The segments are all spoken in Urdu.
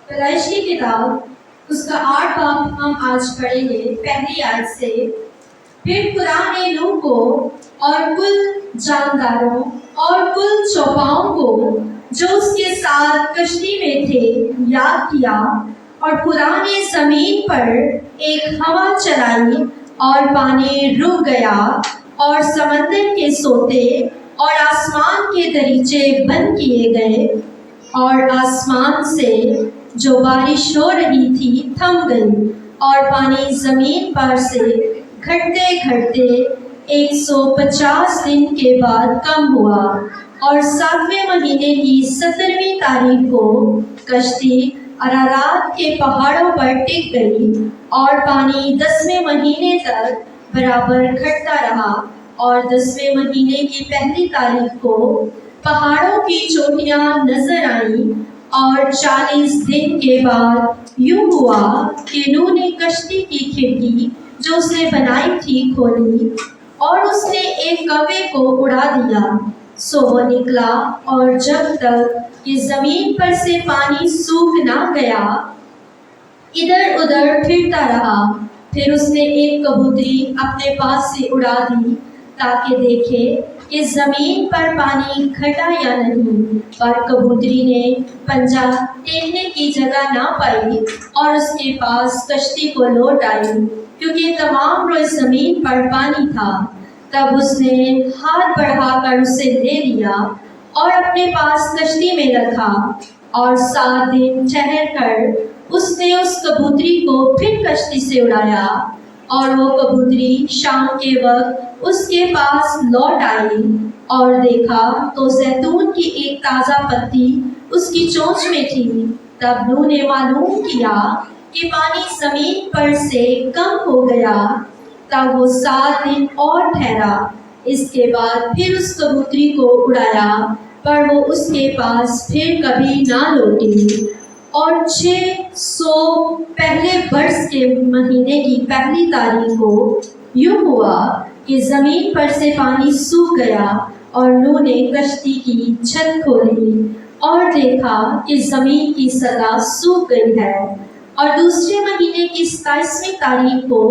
پیدائش کی کتاب اس کا 8 باب ہم آج پڑھیں گے پہلی آیت سے۔ پھر خدا نے نوح کو اور کل جانداروں اور کل چوپاؤں کو جو اس کے ساتھ کشتی میں تھے یاد کیا، اور خدا نے زمین پر ایک ہوا چلائی اور پانی رک گیا، اور سمندر کے سوتے اور آسمان کے دریچے بند کیے گئے، اور آسمان سے جو بارش ہو رہی تھی تھم گئی، اور پانی زمین پر سے گھٹتے گھٹتے 150 دن کے بعد کم ہوا، اور 7ویں مہینے کی 17ویں تاریخ کو کشتی ارارات کے پہاڑوں پر ٹک گئی، اور پانی 10ویں مہینے تک برابر گھٹتا رہا، اور 10ویں مہینے کی پہلی تاریخ کو پہاڑوں کی چوٹیاں نظر آئیں، اور 40 دن کے بعد یوں ہوا کہ نوح نے کشتی کی کھڑکی جو اس نے بنائی تھی کھولی، اور اس نے ایک کوے کو اڑا دیا، سو وہ نکلا، اور جب تک کہ زمین پر سے پانی سوکھ نہ گیا ادھر ادھر پھرتا رہا۔ پھر اس نے ایک کبوتری اپنے پاس سے اڑا دی تاکہ دیکھے کہ زمین پر پانی گھٹا یا نہیں، اور کبوتری نے پنجہ ٹیکنے کی جگہ نہ پائی، اور اس کے پاس کشتی کو لوٹ آئی، کیونکہ تمام روئے زمین پر پانی تھا۔ تب اس نے ہاتھ بڑھا کر اسے لے لیا اور اپنے پاس کشتی میں رکھا، اور 7 دن ٹھہر کر اس نے اس کبوتری کو پھر کشتی سے اڑایا، اور وہ کبوتری شام کے وقت اس کے پاس لوٹ آئی، اور دیکھا تو زیتون کی ایک تازہ پتی اس کی چونچ میں تھی۔ تب نوح نے معلوم کیا کہ پانی زمین پر سے کم ہو گیا، تب وہ 7 دن اور ٹھہرا۔ اس کے بعد پھر اس کبوتری کو اڑایا، پر وہ اس کے پاس پھر کبھی نہ لوٹی۔ اور 600 پہلے برس کے مہینے کی پہلی تاریخ کو یوں ہوا کہ زمین پر سے پانی سوکھ گیا، اور نوح نے کشتی کی چھت کھولی اور دیکھا کہ زمین کی سطح سوکھ گئی ہے، اور دوسرے مہینے کی 27ویں تاریخ کو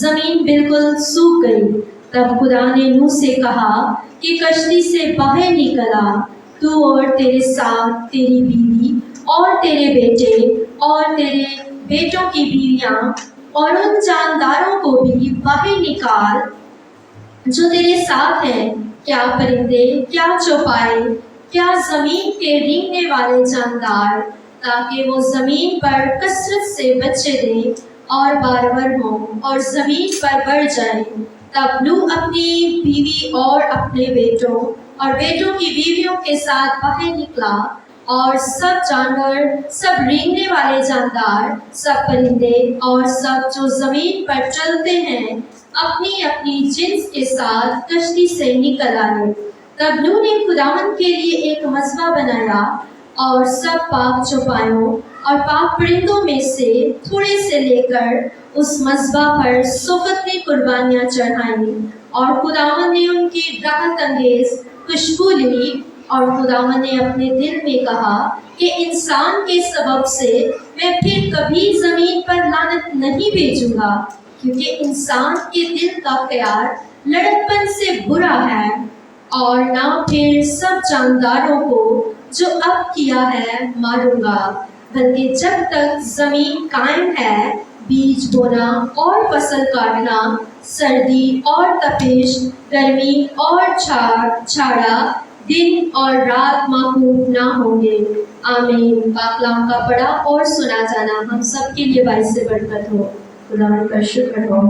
زمین بالکل سوکھ گئی۔ تب خدا نے نوح سے کہا کہ کشتی سے باہر نکل آ، تو اور تیرے ساتھ تیری بیوی اور تیرے بیٹے اور تیرے بیٹوں کی بیویاں اور ان جانداروں کو بھی باہر نکال جو تیرے ساتھ ہیں، کیا پرندے، کیا چوپائے، کیا زمین کے رینگنے والے جاندار، تاکہ وہ زمین پر کثرت سے بچے دیں اور بارور ہوں اور زمین پر بڑھ جائیں۔ تب نوح اپنی بیوی اور اپنے بیٹوں اور بیٹوں کی بیویوں کے ساتھ باہر نکلا، اور سب جانور، سب رینگنے والے جاندار، سب پرندے اور سب جو زمین پر چلتے ہیں اپنی اپنی جنس کے ساتھ کشتی سے نکل آئے۔ تب نوح نے خداوند کے لیے ایک مذبح بنایا، اور سب پاک چوپایوں اور پاک پرندوں میں سے تھوڑے سے لے کر اس مذبح پر سوگندی قربانیاں چڑھائیں، اور خداوند نے ان کی راحت انگیز خوشبو لی۔ اور خداوند نے اپنے دل میں کہا کہ انسان کے سبب سے میں پھر کبھی زمین پر لعنت نہیں بھیجوں گا، کیونکہ انسان کے دل کا خیال لڑکپن سے برا ہے، اور نہ پھر سب جانداروں کو جو اب کیا ہے ماروں گا، بلکہ جب تک زمین قائم ہے بیج بونا اور فصل کاٹنا، سردی اور تپش، گرمی اور جھاڑا، دن اور رات موقوف نہ ہوں گے۔ آمین۔ پاک کلام کا پڑھا اور سنا جانا ہم سب کے لیے باعث برکت ہو۔ خدا کا شکر ہو۔